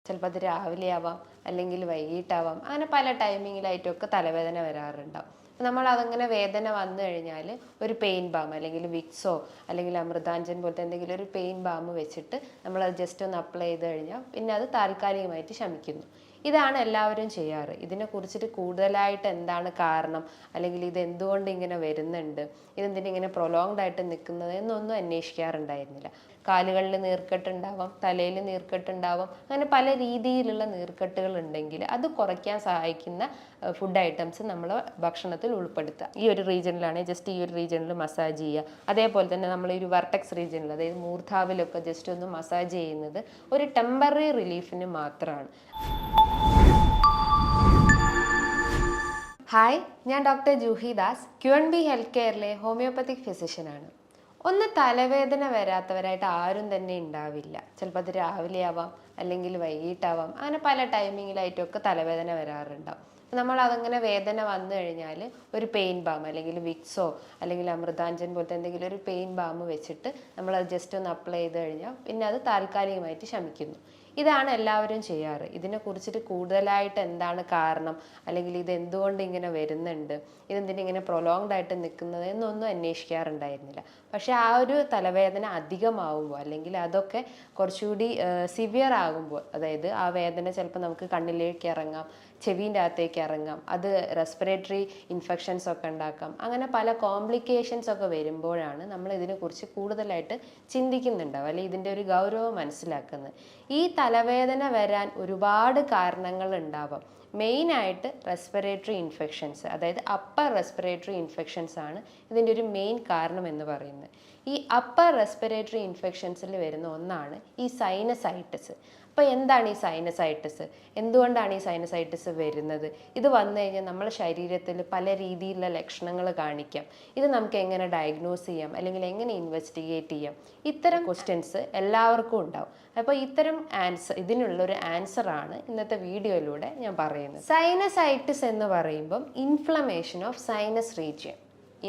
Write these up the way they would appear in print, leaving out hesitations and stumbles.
ചിലപ്പോൾ അത് രാവിലെ ആവാം, അല്ലെങ്കിൽ വൈകിട്ടാവാം, അങ്ങനെ പല ടൈമിങ്ങിലായിട്ടൊക്കെ തലവേദന വരാറുണ്ടാവും. നമ്മൾ അതങ്ങനെ വേദന വന്നു കഴിഞ്ഞാൽ ഒരു പെയിൻ ബാം അല്ലെങ്കിൽ വിക്സോ അല്ലെങ്കിൽ അമൃതാഞ്ജൻ പോലത്തെ എന്തെങ്കിലും ഒരു പെയിൻ ബാം വെച്ചിട്ട് നമ്മൾ അത് ജസ്റ്റ് ഒന്ന് അപ്ലൈ ചെയ്ത് കഴിഞ്ഞാൽ പിന്നെ അത് താൽക്കാലികമായിട്ട് ശമിക്കുന്നു. ഇതാണ് എല്ലാവരും ചെയ്യാറ്. ഇതിനെക്കുറിച്ചിട്ട് കൂടുതലായിട്ട് എന്താണ് കാരണം, അല്ലെങ്കിൽ ഇത് എന്തുകൊണ്ട് ഇങ്ങനെ വരുന്നുണ്ട്, ഇതെന്തിനാ ഇങ്ങനെ പ്രൊലോങ്ഡ് ആയിട്ട് നിൽക്കുന്നത് എന്നൊന്നും അന്വേഷിക്കാറുണ്ടായിരുന്നില്ല. കാലുകളിൽ നീർക്കെട്ടുണ്ടാവാം, തലയിൽ നീർക്കെട്ടുണ്ടാവാം, അങ്ങനെ പല രീതിയിലുള്ള നീർക്കെട്ടുകൾ ഉണ്ടെങ്കിൽ അത് കുറയ്ക്കാൻ സഹായിക്കുന്ന ഫുഡ് ഐറ്റംസ് നമ്മൾ ഭക്ഷണത്തിൽ ഉൾപ്പെടുത്തുക. ഈ ഒരു റീജിയനിലാണെങ്കിൽ ജസ്റ്റ് ഈ ഒരു റീജിയനിൽ മസാജ് ചെയ്യുക. അതേപോലെ തന്നെ നമ്മൾ ഈ ഒരു വർട്ടെക്സ് റീജിയനിൽ, അതായത് മൂർധാവിലൊക്കെ ജസ്റ്റ് ഒന്ന് മസാജ് ചെയ്യുന്നത് ഒരു ടെമ്പററി റിലീഫിന് മാത്രമാണ്. ഹായ്, ഞാൻ doctor Juhi Das, QNB health കെയറിലെ ഹോമിയോപ്പത്തിക് ഫിസിഷ്യനാണ്. ഒന്ന് തലവേദന വരാത്തവരായിട്ട് ആരും തന്നെ ഉണ്ടാവില്ല. ചിലപ്പോൾ അത് രാവിലെ ആവാം, അല്ലെങ്കിൽ വൈകിട്ടാവാം, അങ്ങനെ പല ടൈമിങ്ങിലായിട്ടൊക്കെ തലവേദന വരാറുണ്ടാവും. നമ്മൾ അതങ്ങനെ വേദന വന്നു കഴിഞ്ഞാൽ ഒരു പെയിൻ ബാം അല്ലെങ്കിൽ വിക്സോ അല്ലെങ്കിൽ അമൃതാഞ്ജൻ പോലത്തെ എന്തെങ്കിലും ഒരു പെയിൻ ബാം വെച്ചിട്ട് നമ്മൾ അത് ജസ്റ്റ് ഒന്ന് അപ്ലൈ ചെയ്ത് കഴിഞ്ഞാൽ പിന്നെ അത് താൽക്കാലികമായിട്ട് ശമിക്കുന്നു. ഇതാണ് എല്ലാവരും ചെയ്യാറ്. ഇതിനെക്കുറിച്ചിട്ട് കൂടുതലായിട്ട് എന്താണ് കാരണം, അല്ലെങ്കിൽ ഇത് എന്തുകൊണ്ട് ഇങ്ങനെ വരുന്നുണ്ട്, ഇതെന്തിനാ ഇങ്ങനെ പ്രൊലോങ്ഡ് ആയിട്ട് നിൽക്കുന്നത് എന്നൊന്നും അന്വേഷിക്കാറുണ്ടായിരുന്നില്ല. പക്ഷെ ആ ഒരു തലവേദന അധികമാവുമ്പോൾ, അല്ലെങ്കിൽ അതൊക്കെ കുറച്ചുകൂടി സിവിയർ ആകുമ്പോൾ, അതായത് ആ വേദന ചിലപ്പോൾ നമുക്ക് കണ്ണിലേക്ക് ഇറങ്ങാം, ചെവീൻ്റെ അകത്തേക്ക് ഇറങ്ങാം, അത് റെസ്പിറേറ്ററി ഇൻഫെക്ഷൻസ് ഒക്കെ ഉണ്ടാക്കാം, അങ്ങനെ പല കോംപ്ലിക്കേഷൻസ് ഒക്കെ വരുമ്പോഴാണ് നമ്മൾ ഇതിനെക്കുറിച്ച് കൂടുതലായിട്ട് ചിന്തിക്കുന്നുണ്ടാവും, അല്ലെങ്കിൽ ഇതിൻ്റെ ഒരു ഗൗരവം മനസ്സിലാക്കുന്നത്. ഈ തലവേദന വരാൻ ഒരുപാട് കാരണങ്ങൾ ഉണ്ടാവാം. മെയിനായിട്ട് റെസ്പിറേറ്ററി ഇൻഫെക്ഷൻസ്, അതായത് അപ്പർ റെസ്പിറേറ്ററി ഇൻഫെക്ഷൻസ് ആണ് ഇതിൻ്റെ ഒരു മെയിൻ കാരണം എന്ന് പറയുന്നത്. ഈ അപ്പർ റെസ്പിറേറ്ററി ഇൻഫെക്ഷൻസിൽ വരുന്ന ഒന്നാണ് ഈ സൈനസൈറ്റിസ്. അപ്പോൾ എന്താണ് ഈ സൈനസൈറ്റിസ്, എന്തുകൊണ്ടാണ് ഈ സൈനസൈറ്റിസ് വരുന്നത്, ഇത് വന്നു കഴിഞ്ഞാൽ നമ്മുടെ ശരീരത്തിൽ പല രീതിയിലുള്ള ലക്ഷണങ്ങൾ കാണിക്കാം, ഇത് നമുക്ക് എങ്ങനെ ഡയഗ്നോസ് ചെയ്യാം, അല്ലെങ്കിൽ എങ്ങനെ ഇൻവെസ്റ്റിഗേറ്റ് ചെയ്യാം, ഇത്തരം ക്വസ്റ്റ്യൻസ് എല്ലാവർക്കും ഉണ്ടാവും. അപ്പോൾ ഇത്തരം ഇതിനുള്ളൊരു ആൻസറാണ് ഇന്നത്തെ വീഡിയോയിലൂടെ ഞാൻ പറയുന്നത്. സൈനസൈറ്റിസ് എന്ന് പറയുമ്പം ഇൻഫ്ലമേഷൻ ഓഫ് സൈനസ് റീജിയൻ,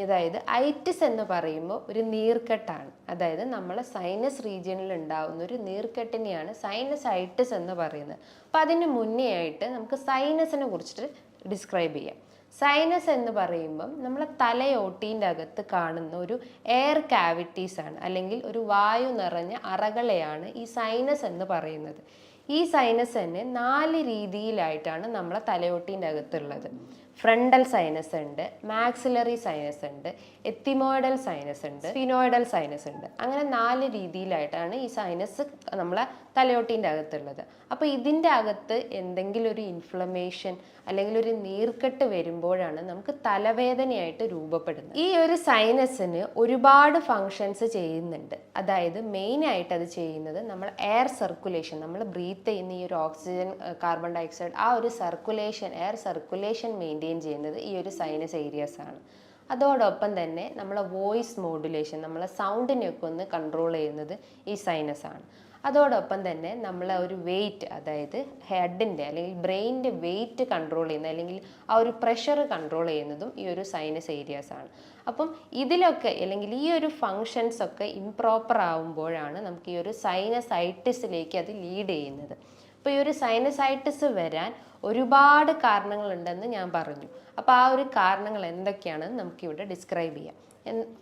അതായത് ഐറ്റിസ് എന്ന് പറയുമ്പോൾ ഒരു നീർക്കെട്ടാണ്. അതായത് നമ്മളെ സൈനസ് റീജിയനിൽ ഉണ്ടാകുന്ന ഒരു നീർക്കെട്ടിനെയാണ് സൈനസൈറ്റിസ് എന്ന് പറയുന്നത്. അപ്പം അതിന് മുന്നേ ആയിട്ട് നമുക്ക് സൈനസിനെ കുറിച്ചിട്ട് ഡിസ്ക്രൈബ് ചെയ്യാം. സൈനസ് എന്ന് പറയുമ്പം നമ്മളെ തലയോട്ടീൻ്റെ അകത്ത് കാണുന്ന ഒരു എയർ കാവിറ്റീസ് ആണ്, അല്ലെങ്കിൽ ഒരു വായു നിറഞ്ഞ അറകളെയാണ് ഈ സൈനസ് എന്ന് പറയുന്നത്. ഈ സൈനസ് തന്നെ 4 രീതിയിലായിട്ടാണ് നമ്മളെ തലയോട്ടീൻ്റെ അകത്തുള്ളത്. ഫ്രണ്ടൽ സൈനസ് ഉണ്ട്, മാക്സിലറി സൈനസ് ഉണ്ട്, എത്തിമോയിഡൽ സൈനസ് ഉണ്ട്, സ്ഫിനോയിഡൽ സൈനസ് ഉണ്ട്. അങ്ങനെ 4 രീതിയിലായിട്ടാണ് ഈ സൈനസ് നമ്മളെ തലയോട്ടീൻ്റെ അകത്തുള്ളത്. അപ്പോൾ ഇതിൻ്റെ അകത്ത് എന്തെങ്കിലും ഒരു ഇൻഫ്ലമേഷൻ അല്ലെങ്കിൽ ഒരു നീർക്കെട്ട് വരുമ്പോഴാണ് നമുക്ക് തലവേദനയായിട്ട് രൂപപ്പെടുന്നത്. ഈ ഒരു സൈനസിന് ഒരുപാട് ഫങ്ഷൻസ് ചെയ്യുന്നുണ്ട്. അതായത് മെയിനായിട്ട് അത് ചെയ്യുന്നത് നമ്മൾ എയർ സർക്കുലേഷൻ, നമ്മൾ ബ്രീത്ത് ചെയ്യുന്ന ഈ ഒരു ഓക്സിജൻ, കാർബൺ ഡയോക്സൈഡ്, ആ ഒരു സർക്കുലേഷൻ, എയർ സർക്കുലേഷൻ മെയിൻറ്റെയിൻ ചെയ്യുന്നത് ഈ ഒരു സൈനസ് ഏരിയാസ് ആണ്. അതോടൊപ്പം തന്നെ നമ്മളെ വോയിസ് മോഡുലേഷൻ, നമ്മളെ സൗണ്ടിനെയൊക്കെ ഒന്ന് കൺട്രോൾ ചെയ്യുന്നത് ഈ സൈനസ് ആണ്. അതോടൊപ്പം തന്നെ നമ്മളെ ഒരു വെയിറ്റ്, അതായത് ഹെഡിൻ്റെ അല്ലെങ്കിൽ ബ്രെയിനിൻ്റെ വെയിറ്റ് കൺട്രോൾ ചെയ്യുന്നത്, അല്ലെങ്കിൽ ആ ഒരു പ്രഷർ കൺട്രോൾ ചെയ്യുന്നതും ഈ ഒരു സൈനസ് ഏരിയാസ് ആണ്. അപ്പം ഇതിലൊക്കെ, അല്ലെങ്കിൽ ഈ ഒരു ഫങ്ഷൻസ് ഒക്കെ ഇംപ്രോപ്പർ ആവുമ്പോഴാണ് നമുക്ക് ഈ ഒരു സൈനസൈറ്റിസിലേക്ക് അത് ലീഡ് ചെയ്യുന്നത്. അപ്പോൾ ഈ ഒരു സൈനസൈറ്റിസ് വരാൻ ഒരുപാട് കാരണങ്ങളുണ്ടെന്ന് ഞാൻ പറഞ്ഞു. അപ്പോൾ ആ ഒരു കാരണങ്ങൾ എന്തൊക്കെയാണെന്ന് നമുക്കിവിടെ ഡിസ്ക്രൈബ് ചെയ്യാം.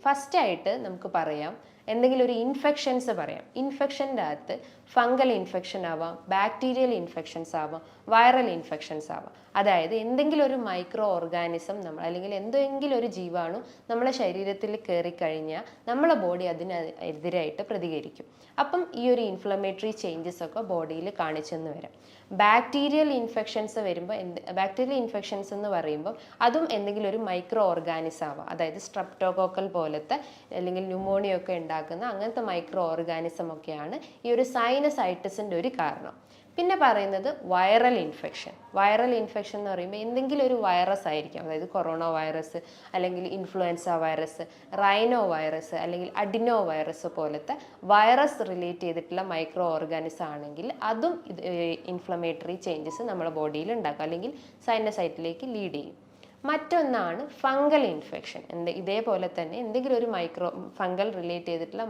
ഫസ്റ്റായിട്ട് നമുക്ക് പറയാം, എന്തെങ്കിലും ഒരു ഇൻഫെക്ഷൻസ് പറയാം. ഇൻഫെക്ഷൻ്റെ അകത്ത് ഫംഗൽ ഇൻഫെക്ഷൻ ആവാം, ബാക്ടീരിയൽ ഇൻഫെക്ഷൻസ് ആവാം, വൈറൽ ഇൻഫെക്ഷൻസ് ആവാം. അതായത് എന്തെങ്കിലും ഒരു മൈക്രോ ഓർഗാനിസം അല്ലെങ്കിൽ എന്തെങ്കിലും ഒരു ജീവാണു നമ്മളെ ശരീരത്തിൽ കയറിക്കഴിഞ്ഞാൽ നമ്മളെ ബോഡി അതിനെതിരായിട്ട് പ്രതികരിക്കും. അപ്പം ഈ ഒരു ഇൻഫ്ലമേറ്ററി ചേഞ്ചസ് ഒക്കെ ബോഡിയിൽ കാണിച്ചെന്ന് വരാം. ബാക്ടീരിയൽ ഇൻഫെക്ഷൻസ് വരുമ്പോൾ ബാക്ടീരിയൽ ഇൻഫെക്ഷൻസ് എന്ന് പറയുമ്പോൾ അതും എന്തെങ്കിലും ഒരു മൈക്രോ ഓർഗാനിസം ആവാം. അതായത് സ്ട്രെപ്റ്റോകോക്കൽ പോലത്തെ അല്ലെങ്കിൽ ന്യൂമോണിയ ഒക്കെ ഉണ്ടാക്കുന്ന അങ്ങനത്തെ മൈക്രോ ഓർഗാനിസം ഒക്കെയാണ് ഈ ഒരു സൈനസൈറ്റിസിൻ്റെ ഒരു കാരണം. പിന്നെ പറയുന്നത് വൈറൽ ഇൻഫെക്ഷൻ. വൈറൽ ഇൻഫെക്ഷൻ എന്ന് പറയുമ്പോൾ എന്തെങ്കിലും ഒരു വൈറസ് ആയിരിക്കാം. അതായത് കൊറോണ വൈറസ്, അല്ലെങ്കിൽ ഇൻഫ്ലുവൻസ വൈറസ്, റൈനോ വൈറസ്, അല്ലെങ്കിൽ അഡിനോ വൈറസ് പോലത്തെ വൈറസ് റിലേറ്റ് ചെയ്തിട്ടുള്ള മൈക്രോ ഓർഗാനിസം ആണെങ്കിൽ അതും ഇൻഫ്ലമേറ്ററി ചേഞ്ചസ് നമ്മുടെ ബോഡിയിൽ ഉണ്ടാക്കും, അല്ലെങ്കിൽ സൈനസൈറ്റിലേക്ക് ലീഡ് ചെയ്യും. മറ്റൊന്നാണ് ഫംഗൽ ഇൻഫെക്ഷൻ. ഇതേപോലെ തന്നെ എന്തെങ്കിലും ഒരു ഫംഗൽ റിലേറ്റ് ചെയ്തിട്ടുള്ള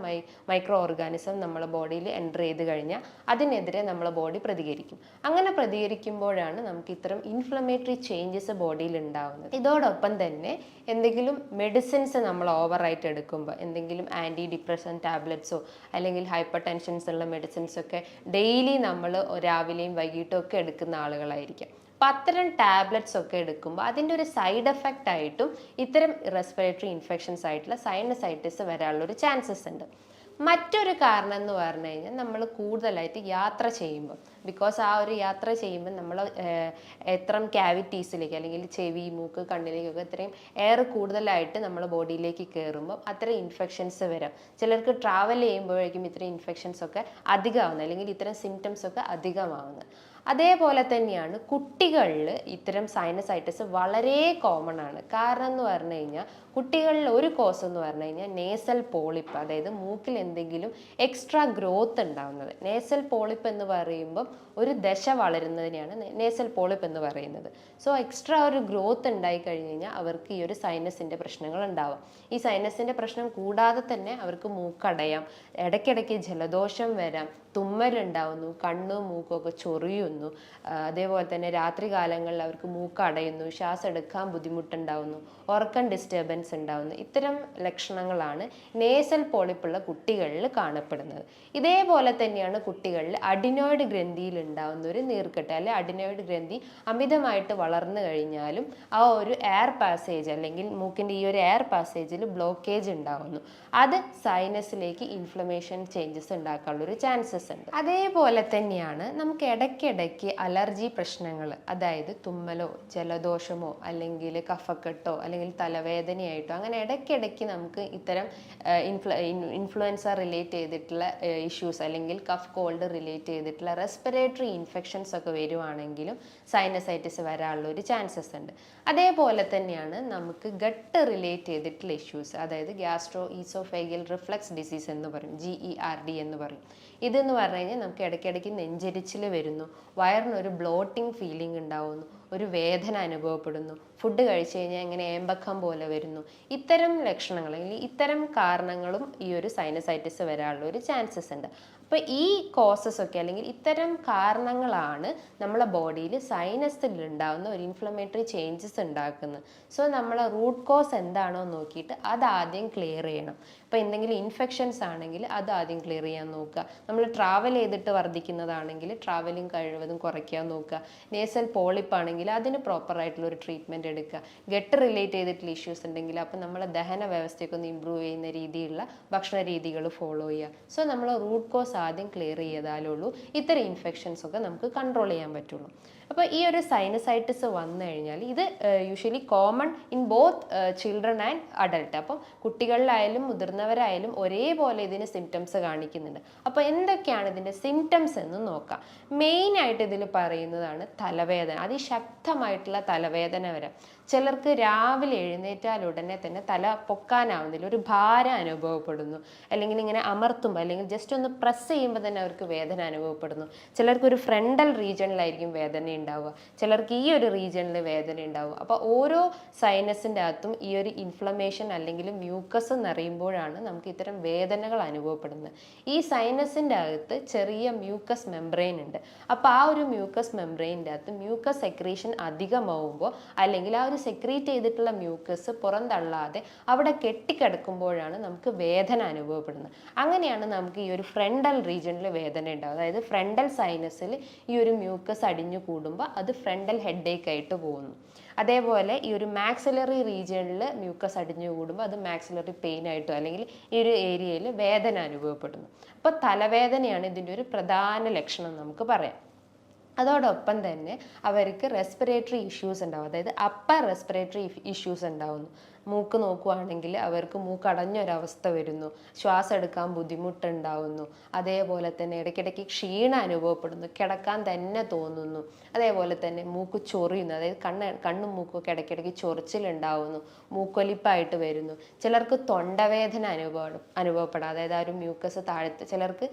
മൈക്രോ ഓർഗാനിസം നമ്മളെ ബോഡിയിൽ എൻ്റർ ചെയ്ത് കഴിഞ്ഞാൽ അതിനെതിരെ നമ്മളെ ബോഡി പ്രതികരിക്കും. അങ്ങനെ പ്രതികരിക്കുമ്പോഴാണ് നമുക്ക് ഇത്തരം ഇൻഫ്ലമേറ്ററി ചേഞ്ചസ് ബോഡിയിൽ ഉണ്ടാവുന്നത്. ഇതോടൊപ്പം തന്നെ എന്തെങ്കിലും മെഡിസിൻസ് നമ്മൾ ഓവറായിട്ട് എടുക്കുമ്പോൾ, എന്തെങ്കിലും ആൻറ്റി ഡിപ്രഷൻ ടാബ്ലറ്റ്സോ അല്ലെങ്കിൽ ഹൈപ്പർ ടെൻഷൻസ് ഉള്ള മെഡിസിൻസൊക്കെ ഡെയിലി നമ്മൾ രാവിലെയും വൈകിട്ടും ഒക്കെ എടുക്കുന്ന ആളുകളായിരിക്കാം. അപ്പം അത്തരം ടാബ്ലറ്റ്സ് ഒക്കെ എടുക്കുമ്പോൾ അതിൻ്റെ ഒരു സൈഡ് എഫക്റ്റ് ആയിട്ടും ഇത്തരം റെസ്പിറേറ്ററി ഇൻഫെക്ഷൻസ് ആയിട്ടുള്ള സൈനസൈറ്റിസ് വരാനുള്ളൊരു ചാൻസസ് ഉണ്ട്. മറ്റൊരു കാരണം എന്ന് പറഞ്ഞു കഴിഞ്ഞാൽ നമ്മൾ കൂടുതലായിട്ട് യാത്ര ചെയ്യുമ്പോൾ, ബിക്കോസ് ആ ഒരു യാത്ര ചെയ്യുമ്പോൾ നമ്മൾ എത്രം ക്യാവിറ്റീസിലേക്ക് അല്ലെങ്കിൽ ചെവി, മൂക്ക്, കണ്ണിലേക്കൊക്കെ ഇത്രയും എയർ കൂടുതലായിട്ട് നമ്മുടെ ബോഡിയിലേക്ക് കയറുമ്പോൾ അത്തരം ഇൻഫെക്ഷൻസ് വരാം. ചിലർക്ക് ട്രാവൽ ചെയ്യുമ്പോഴേക്കും ഇത്തരം ഇൻഫെക്ഷൻസ് ഒക്കെ അധികമാവുന്നത് അല്ലെങ്കിൽ ഇത്തരം സിംറ്റംസ് ഒക്കെ അധികമാവുന്നത്. അതേപോലെ തന്നെയാണ് കുട്ടികളിൽ ഇത്തരം സൈനസൈറ്റിസ് വളരെ കോമൺ ആണ്. കാരണം എന്ന് പറഞ്ഞു കഴിഞ്ഞാൽ കുട്ടികളിൽ ഒരു കോസ് എന്ന് പറഞ്ഞു കഴിഞ്ഞാൽ നേസൽ പോളിപ്പ്, അതായത് മൂക്കിൽ എന്തെങ്കിലും എക്സ്ട്രാ ഗ്രോത്ത് ഉണ്ടാവുന്നത്. നേസൽ പോളിപ്പ് എന്ന് പറയുമ്പം ഒരു ദശ വളരുന്നതിനെയാണ് നേസൽ പോളിപ്പ് എന്ന് പറയുന്നത്. സോ എക്സ്ട്രാ ഒരു ഗ്രോത്ത് ഉണ്ടായി കഴിഞ്ഞ് കഴിഞ്ഞാൽ അവർക്ക് ഈ ഒരു സൈനസിൻ്റെ പ്രശ്നങ്ങൾ ഉണ്ടാവാം. ഈ സൈനസിൻ്റെ പ്രശ്നം കൂടാതെ തന്നെ അവർക്ക് മൂക്കടയാം, ഇടയ്ക്കിടയ്ക്ക് ജലദോഷം വരാം, തുമ്മലുണ്ടാവുന്നു, കണ്ണും മൂക്കൊക്കെ ചൊറിയുന്നു, അതേപോലെ തന്നെ രാത്രി കാലങ്ങളിൽ അവർക്ക് മൂക്ക് അടയുന്നു, ശ്വാസം എടുക്കാൻ ബുദ്ധിമുട്ടുണ്ടാവുന്നു, ഉറക്കം ഡിസ്റ്റർബൻസ് ഉണ്ടാവുന്നു. ഇത്തരം ലക്ഷണങ്ങളാണ് നേസൽ പോളിപ്പുള്ള കുട്ടികളിൽ കാണപ്പെടുന്നത്. ഇതേപോലെ തന്നെയാണ് കുട്ടികളിൽ അഡിനോയിഡ് ഗ്രന്ഥിയിൽ ഉണ്ടാവുന്ന ഒരു നീർക്കെട്ട് അല്ലെ അഡിനോയിഡ് ഗ്രന്ഥി അമിതമായിട്ട് വളർന്നു കഴിഞ്ഞാലും ആ ഒരു എയർ പാസേജ് അല്ലെങ്കിൽ മൂക്കിൻ്റെ ഈ ഒരു എയർ പാസേജിൽ ബ്ലോക്കേജ് ഉണ്ടാവുന്നു. അത് സൈനസിലേക്ക് ഇൻഫ്ലമേഷൻ ചേഞ്ചസ് ഉണ്ടാക്കാനുള്ളൊരു ചാൻസസ് ഉണ്ട്. അതേപോലെ തന്നെയാണ് നമുക്ക് ഇടയ്ക്കിടയ്ക്ക് അലർജി പ്രശ്നങ്ങൾ, അതായത് തുമ്മലോ ജലദോഷമോ അല്ലെങ്കിൽ കഫക്കെട്ടോ അല്ലെങ്കിൽ തലവേദനയായിട്ടോ അങ്ങനെ ഇടയ്ക്കിടയ്ക്ക് നമുക്ക് ഇത്തരം ഇൻഫ്ലുവൻസ റിലേറ്റ് ചെയ്തിട്ടുള്ള ഇഷ്യൂസ് അല്ലെങ്കിൽ കഫ് കോൾഡ് റിലേറ്റ് ചെയ്തിട്ടുള്ള റെസ്പിറേറ്ററി ഇൻഫെക്ഷൻസ് ഒക്കെ വരുവാണെങ്കിലും സൈനസൈറ്റിസ് വരാനുള്ള ഒരു ചാൻസസ് ഉണ്ട്. അതേപോലെ തന്നെയാണ് നമുക്ക് ഗട്ട് റിലേറ്റ് ചെയ്തിട്ടുള്ള ഇഷ്യൂസ്, അതായത് ഗ്യാസ്ട്രോ ഈസോഫേഗൽ റിഫ്ലക്സ് ഡിസീസ് എന്ന് പറയും, GERD എന്ന് പറയും. ഇതെന്ന് പറഞ്ഞു കഴിഞ്ഞാൽ നമുക്ക് ഇടയ്ക്കിടയ്ക്ക് നെഞ്ചരിച്ചിൽ വരുന്നു, വയറിനൊരു ബ്ലോട്ടിംഗ് ഫീലിംഗ് ഉണ്ടാവുന്നു, ഒരു വേദന അനുഭവപ്പെടുന്നു, ഫുഡ് കഴിച്ചു കഴിഞ്ഞാൽ ഇങ്ങനെ ഏമ്പക്കം പോലെ വരുന്നു. ഇത്തരം ലക്ഷണങ്ങൾ അല്ലെങ്കിൽ ഇത്തരം കാരണങ്ങളും ഈ ഒരു സൈനസൈറ്റിസ് വരാനുള്ള ഒരു ചാൻസസ് ഉണ്ട്. അപ്പോൾ ഈ കോസസ് ഒക്കെ അല്ലെങ്കിൽ ഇത്തരം കാരണങ്ങളാണ് നമ്മളെ ബോഡിയിൽ സൈനസിൽ ഉണ്ടാകുന്ന ഒരു ഇൻഫ്ലമേറ്ററി ചേഞ്ചസ് ഉണ്ടാക്കുന്നത്. സോ നമ്മളെ റൂട്ട് കോസ് എന്താണോ നോക്കിയിട്ട് അതാദ്യം ക്ലിയർ ചെയ്യണം. ഇപ്പോൾ എന്തെങ്കിലും ഇൻഫെക്ഷൻസ് ആണെങ്കിൽ അത് ആദ്യം ക്ലിയർ ചെയ്യാൻ നോക്കുക. നമ്മൾ ട്രാവൽ ചെയ്തിട്ട് വർദ്ധിക്കുന്നതാണെങ്കിൽ ട്രാവലിംഗ് കഴിവതും കുറയ്ക്കാൻ നോക്കുക. നേസൽ പോളിപ്പ് ആണെങ്കിൽ അതിന് പ്രോപ്പറായിട്ടുള്ളൊരു ട്രീറ്റ്മെൻറ്റ് എടുക്കുക. ഗട്ട് റിലേറ്റ് ചെയ്തിട്ടുള്ള ഇഷ്യൂസ് ഉണ്ടെങ്കിൽ അപ്പോൾ നമ്മളെ ദഹന വ്യവസ്ഥയൊക്കെ ഒന്ന് ഇമ്പ്രൂവ് ചെയ്യുന്ന രീതിയിലുള്ള ഭക്ഷണ രീതികൾ ഫോളോ ചെയ്യുക. സോ നമ്മൾ റൂട്ട് കോസ് ആദ്യം ക്ലിയർ ചെയ്താലുള്ളൂ ഇത്തരം ഇൻഫെക്ഷൻസ് ഒക്കെ നമുക്ക് കൺട്രോൾ ചെയ്യാൻ പറ്റുള്ളൂ. അപ്പോൾ ഈ ഒരു സൈനസൈറ്റിസ് വന്നു കഴിഞ്ഞാൽ ഇത് usually common in both children and adult. അപ്പം കുട്ടികളിലായാലും മുതിർന്നവരായാലും ഒരേപോലെ ഇതിന് സിംറ്റംസ് കാണിക്കുന്നുണ്ട്. അപ്പോൾ എന്തൊക്കെയാണ് ഇതിൻ്റെ സിംറ്റംസ് എന്ന് നോക്കാം. മെയിനായിട്ട് ഇതിൽ പറയുന്നതാണ് തലവേദന, അതിശക്തമായിട്ടുള്ള തലവേദന വരാം. ചിലർക്ക് രാവിലെ എഴുന്നേറ്റാൽ ഉടനെ തന്നെ തല പൊക്കാനാവുന്നില്ല, ഒരു ഭാരം അനുഭവപ്പെടുന്നു, അല്ലെങ്കിൽ ഇങ്ങനെ അമർത്തുമ്പോൾ അല്ലെങ്കിൽ ജസ്റ്റ് ഒന്ന് പ്രസ് ചെയ്യുമ്പോൾ തന്നെ അവർക്ക് വേദന അനുഭവപ്പെടുന്നു. ചിലർക്ക് ഒരു ഫ്രണ്ടൽ റീജിയണിലായിരിക്കും വേദന ഉണ്ടാവുക, ചിലർക്ക് ഈ ഒരു റീജിയണിൽ വേദന ഉണ്ടാവുക. അപ്പോൾ ഓരോ സൈനസിൻ്റെ അകത്തും ഈ ഒരു ഇൻഫ്ലമേഷൻ അല്ലെങ്കിൽ മ്യൂക്കസ് നിറയുമ്പോഴാണ് നമുക്ക് ഇത്തരം വേദനകൾ അനുഭവപ്പെടുന്നത്. ഈ സൈനസിൻ്റെ അകത്ത് ചെറിയ മ്യൂക്കസ് മെംബ്രെയിൻ ഉണ്ട്. അപ്പോൾ ആ ഒരു മ്യൂക്കസ് മെംബ്രെയിൻ്റെ അകത്ത് മ്യൂക്കസ് സെക്രീഷൻ അധികമാവുമ്പോൾ അല്ലെങ്കിൽ ആ ഒരു സെക്രീറ്റ് ചെയ്തിട്ടുള്ള മ്യൂക്കസ് പുറന്തള്ളാതെ അവിടെ കെട്ടിക്കിടക്കുമ്പോഴാണ് നമുക്ക് വേദന അനുഭവപ്പെടുന്നത്. അങ്ങനെയാണ് നമുക്ക് ഈ ഒരു ഫ്രണ്ടൽ റീജിയണിൽ വേദന ഉണ്ടാവുക. അതായത് ഫ്രണ്ടൽ സൈനസിൽ ഈ ഒരു മ്യൂക്കസ് അടിഞ്ഞു കൂടുമ്പോൾ അത് ഫ്രണ്ടൽ ഹെഡേക്ക് ആയിട്ട് പോകുന്നു. അതേപോലെ ഈ ഒരു മാക്സിലറി റീജിയണിൽ മ്യൂക്കസ് അടിഞ്ഞു കൂടുമ്പോൾ അത് മാക്സിലറി പെയിൻ ആയിട്ടോ അല്ലെങ്കിൽ ഈ ഒരു ഏരിയയിൽ വേദന അനുഭവപ്പെടുന്നു. അപ്പോൾ തലവേദനയാണ് ഇതിൻ്റെ ഒരു പ്രധാന ലക്ഷണം നമുക്ക് പറയാം. അതോടൊപ്പം തന്നെ അവർക്ക് റെസ്പിറേറ്ററി ഇഷ്യൂസ് ഉണ്ടാവും, അതായത് അപ്പർ റെസ്പിറേറ്ററി ഇഷ്യൂസ് ഉണ്ടാവുന്നു. മൂക്ക് നോക്കുകയാണെങ്കിൽ അവർക്ക് മൂക്ക് അടഞ്ഞൊരവസ്ഥ വരുന്നു, ശ്വാസം എടുക്കാൻ ബുദ്ധിമുട്ടുണ്ടാവുന്നു, അതേപോലെ തന്നെ ഇടയ്ക്കിടയ്ക്ക് ക്ഷീണം അനുഭവപ്പെടുന്നു, കിടക്കാൻ തന്നെ തോന്നുന്നു, അതേപോലെ തന്നെ മൂക്ക് ചൊറിയുന്നു, അതായത് കണ്ണും മൂക്കൊക്കെ ഇടയ്ക്കിടയ്ക്ക് ചൊറിച്ചിലുണ്ടാവുന്നു, മൂക്കൊലിപ്പായിട്ട് വരുന്നു, ചിലർക്ക് തൊണ്ടവേദന അനുഭവപ്പെടാം, അതായത് ആ ഒരു ചിലർക്ക്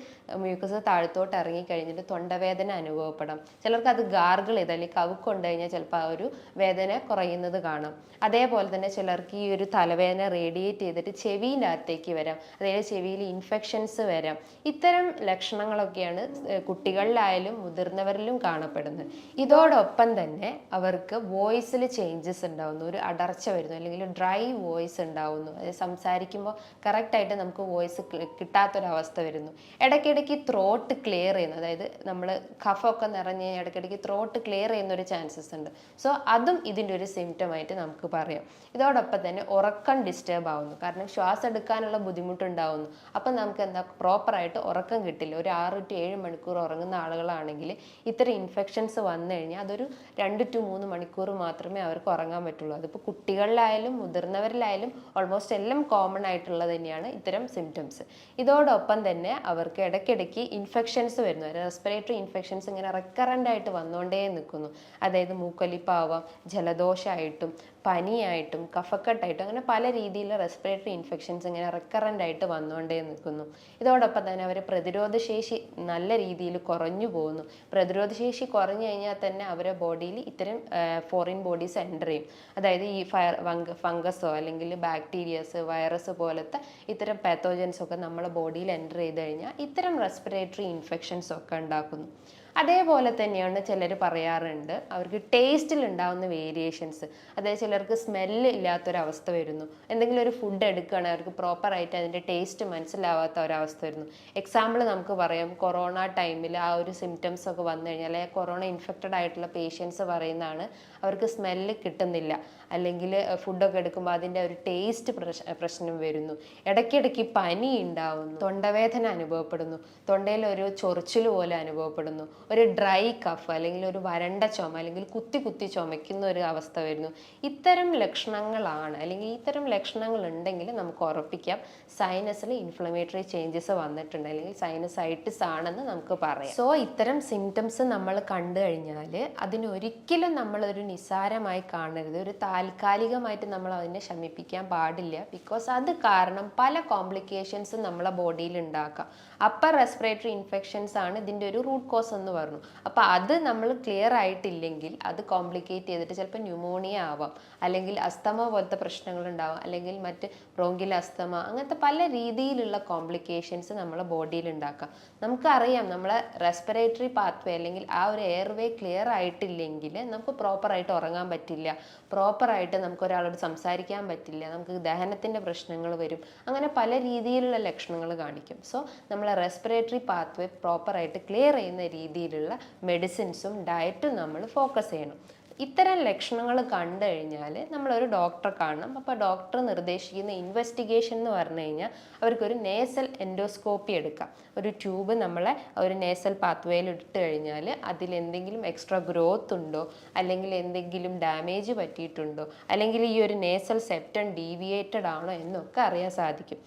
മ്യൂക്കസ് താഴത്തോട്ട് ഇറങ്ങിക്കഴിഞ്ഞിട്ട് തൊണ്ടവേദന അനുഭവപ്പെടാം, ചിലർക്ക് അത് ഗാർഗിൾ ചെയ്ത് അല്ലെങ്കിൽ കവുക്കൊണ്ട് കഴിഞ്ഞാൽ ചിലപ്പോൾ ആ ഒരു വേദന കുറയുന്നത് കാണാം. അതേപോലെ തന്നെ ചിലർക്ക് ഈ ഒരു തലവേദന റേഡിയേറ്റ് ചെയ്തിട്ട് ചെവിയുടെ അകത്തേക്ക് വരാം, അതായത് ചെവിയിൽ ഇൻഫെക്ഷൻസ് വരാം. ഇത്തരം ലക്ഷണങ്ങളൊക്കെയാണ് കുട്ടികളിലായാലും മുതിർന്നവരിലും കാണപ്പെടുന്നത്. ഇതോടൊപ്പം തന്നെ അവർക്ക് വോയിസിൽ ചേഞ്ചസ് ഉണ്ടാവുന്നു, ഒരു അടർച്ച വരുന്നു, അല്ലെങ്കിൽ ഡ്രൈ വോയിസ് ഉണ്ടാവുന്നു, അതായത് സംസാരിക്കുമ്പോൾ കറക്റ്റായിട്ട് നമുക്ക് വോയിസ് കിട്ടാത്തൊരവസ്ഥ വരുന്നു. ഇടയ്ക്കിടയ്ക്ക് ത്രോട്ട് ക്ലിയർ ചെയ്യുന്നു, അതായത് നമ്മൾ കഫമൊക്കെ നിറഞ്ഞ് ഇടയ്ക്കിടയ്ക്ക് ത്രോട്ട് ക്ലിയർ ചെയ്യുന്ന ഒരു ചാൻസസ് ഉണ്ട്. സോ അതും ഇതിൻ്റെ ഒരു സിംറ്റമായിട്ട് നമുക്ക് പറയാം. ഇതോടൊപ്പം തന്നെ ഉറക്കം ഡിസ്റ്റർബ് ആവുന്നു, കാരണം ശ്വാസം എടുക്കാനുള്ള ബുദ്ധിമുട്ടുണ്ടാവുന്നു. അപ്പം നമുക്ക് എന്താ പ്രോപ്പറായിട്ട് ഉറക്കം കിട്ടില്ല. ഒരു 6 to 7 മണിക്കൂർ ഉറങ്ങുന്ന ആളുകളാണെങ്കിൽ ഇത്തരം ഇൻഫെക്ഷൻസ് വന്നു കഴിഞ്ഞാൽ അതൊരു 2 to 3 മണിക്കൂർ മാത്രമേ അവർക്ക് ഉറങ്ങാൻ പറ്റുള്ളൂ. അതിപ്പോൾ കുട്ടികളിലായാലും മുതിർന്നവരിലായാലും ഓൾമോസ്റ്റ് എല്ലാം കോമൺ ആയിട്ടുള്ളത് തന്നെയാണ് ഇത്തരം സിംറ്റംസ്. ഇതോടൊപ്പം തന്നെ അവർക്ക് ഇടയ്ക്കിടയ്ക്ക് ഇൻഫെക്ഷൻസ് വരുന്നു, റെസ്പിറേറ്ററി ഇൻഫെക്ഷൻസ് ഇങ്ങനെ റെക്കറൻ്റ് ആയിട്ട് വന്നുകൊണ്ടേ നിൽക്കുന്നു. അതായത് മൂക്കൊലിപ്പാവാം, ജലദോഷമായിട്ടും പനിയായിട്ടും കഫക്കെട്ടായിട്ടും അങ്ങനെ പല രീതിയിലുള്ള റെസ്പിറേറ്ററി ഇൻഫെക്ഷൻസ് ഇങ്ങനെ റെക്കറൻ്റ് ആയിട്ട് വന്നുകൊണ്ടേ നിൽക്കുന്നു. ഇതോടൊപ്പം തന്നെ അവർ പ്രതിരോധശേഷി നല്ല രീതിയിൽ കുറഞ്ഞു പോകുന്നു. പ്രതിരോധശേഷി കുറഞ്ഞു കഴിഞ്ഞാൽ തന്നെ അവരുടെ ബോഡിയിൽ ഇത്തരം ഫോറിൻ ബോഡീസ് എൻ്റർ ചെയ്യും. അതായത് ഈ ഫംഗസോ അല്ലെങ്കിൽ ബാക്ടീരിയസ്, വൈറസ് പോലത്തെ ഇത്തരം പാത്തോജൻസ് ഒക്കെ നമ്മളെ ബോഡിയിൽ എൻ്റർ ചെയ്ത് കഴിഞ്ഞാൽ ഇത്തരം റെസ്പിറേറ്ററി ഇൻഫെക്ഷൻസ് ഒക്കെ ഉണ്ടാക്കുന്നു. അതേപോലെ തന്നെയാണ് ചിലർ പറയാറുണ്ട് അവർക്ക് ടേസ്റ്റിൽ ഉണ്ടാകുന്ന വേരിയേഷൻസ്, അതായത് ചിലർക്ക് സ്മെല്ല് ഇല്ലാത്തൊരവസ്ഥ വരുന്നു. എന്തെങ്കിലും ഒരു ഫുഡ് എടുക്കുകയാണെങ്കിൽ അവർക്ക് പ്രോപ്പറായിട്ട് അതിൻ്റെ ടേസ്റ്റ് മനസ്സിലാവാത്ത ഒരവസ്ഥ വരുന്നു. എക്സാമ്പിൾ നമുക്ക് പറയാം, കൊറോണ ടൈമിൽ ആ ഒരു സിംറ്റംസ് ഒക്കെ വന്നു കഴിഞ്ഞാൽ, അല്ലെങ്കിൽ കൊറോണ ഇൻഫെക്റ്റഡ് ആയിട്ടുള്ള പേഷ്യൻസ് പറയുന്നതാണ് അവർക്ക് സ്മെല്ല് കിട്ടുന്നില്ല, അല്ലെങ്കിൽ ഫുഡൊക്കെ എടുക്കുമ്പോൾ അതിൻ്റെ ഒരു ടേസ്റ്റ് പ്രശ്നം വരുന്നു, ഇടയ്ക്കിടയ്ക്ക് പനി ഉണ്ടാവുന്നു, തൊണ്ടവേദന അനുഭവപ്പെടുന്നു, തൊണ്ടയിൽ ഒരു ചൊറിച്ചിൽ പോലെ അനുഭവപ്പെടുന്നു, ഒരു ഡ്രൈ കഫ് അല്ലെങ്കിൽ ഒരു വരണ്ട ചുമ അല്ലെങ്കിൽ കുത്തി കുത്തി ചുമയ്ക്കുന്ന ഒരു അവസ്ഥ വരുന്നു. ഇത്തരം ലക്ഷണങ്ങളാണ്, അല്ലെങ്കിൽ ഇത്തരം ലക്ഷണങ്ങൾ ഉണ്ടെങ്കിൽ നമുക്ക് ഉറപ്പിക്കാം സൈനസിൽ ഇൻഫ്ലമേറ്ററി ചേഞ്ചസ് വന്നിട്ടുണ്ട്, അല്ലെങ്കിൽ സൈനസൈറ്റിസ് ആണെന്ന് നമുക്ക് പറയാം. സോ ഇത്തരം സിംറ്റംസ് നമ്മൾ കണ്ടു കഴിഞ്ഞാൽ അതിനൊരിക്കലും നമ്മളൊരു നിസ്സാരമായി കാണരുത്, ഒരു താൽക്കാലികമായിട്ട് നമ്മൾ അതിനെ ശമിപ്പിക്കാൻ പാടില്ല. ബിക്കോസ് അത് കാരണം പല കോംപ്ലിക്കേഷൻസും നമ്മളെ ബോഡിയിൽ ഉണ്ടാക്കാം. അപ്പർ റെസ്പിറേറ്ററി ഇൻഫെക്ഷൻസ് ആണ് ഇതിൻ്റെ ഒരു റൂട്ട് കോസ് എന്ന് പറഞ്ഞു. അപ്പോൾ അത് നമ്മൾ ക്ലിയർ ആയിട്ടില്ലെങ്കിൽ അത് കോംപ്ലിക്കേറ്റ് ചെയ്തിട്ട് ചിലപ്പോൾ ന്യൂമോണിയ ആവാം, അല്ലെങ്കിൽ അസ്തമ പോലത്തെ പ്രശ്നങ്ങൾ ഉണ്ടാവാം, അല്ലെങ്കിൽ മറ്റ് ബ്രോങ്കിൽ അസ്തമ, അങ്ങനത്തെ പല രീതിയിലുള്ള കോംപ്ലിക്കേഷൻസ് നമ്മളെ ബോഡിയിൽ ഉണ്ടാക്കാം. നമുക്കറിയാം നമ്മളെ റെസ്പിറേറ്ററി പാത്വേ അല്ലെങ്കിൽ ആ ഒരു എയർവേ ക്ലിയർ ആയിട്ടില്ലെങ്കിൽ നമുക്ക് പ്രോപ്പറായിട്ട് ഉറങ്ങാൻ പറ്റില്ല, പ്രോപ്പറായിട്ട് നമുക്ക് ഒരാളോട് സംസാരിക്കാൻ പറ്റില്ല, നമുക്ക് ദഹനത്തിൻ്റെ പ്രശ്നങ്ങൾ വരും, അങ്ങനെ പല രീതിയിലുള്ള ലക്ഷണങ്ങൾ കാണിക്കും. സോ നമ്മൾ റെസ്പിറേറ്ററി പാത്വേ പ്രോപ്പറായിട്ട് ക്ലിയർ ചെയ്യുന്ന രീതിയിലുള്ള മെഡിസിൻസും ഡയറ്റും നമ്മൾ ഫോക്കസ് ചെയ്യണം. ഇത്തരം ലക്ഷണങ്ങൾ കണ്ടു കഴിഞ്ഞാൽ നമ്മളൊരു ഡോക്ടറെ കാണണം. അപ്പോൾ ഡോക്ടർ നിർദ്ദേശിക്കുന്ന ഇൻവെസ്റ്റിഗേഷൻ എന്ന് പറഞ്ഞു കഴിഞ്ഞാൽ അവർക്കൊരു നേസൽ എൻഡോസ്കോപ്പി എടുക്കാം. ഒരു ട്യൂബ് നമ്മളെ ഒരു നേസൽ പാത്വേയിൽ ഇട്ട് കഴിഞ്ഞാൽ അതിലെന്തെങ്കിലും എക്സ്ട്രാ ഗ്രോത്ത് ഉണ്ടോ, അല്ലെങ്കിൽ എന്തെങ്കിലും ഡാമേജ് പറ്റിയിട്ടുണ്ടോ, അല്ലെങ്കിൽ ഈ ഒരു നേസൽ സെപ്റ്റം ഡീവിയേറ്റഡ് ആണോ എന്നൊക്കെ അറിയാൻ സാധിക്കും.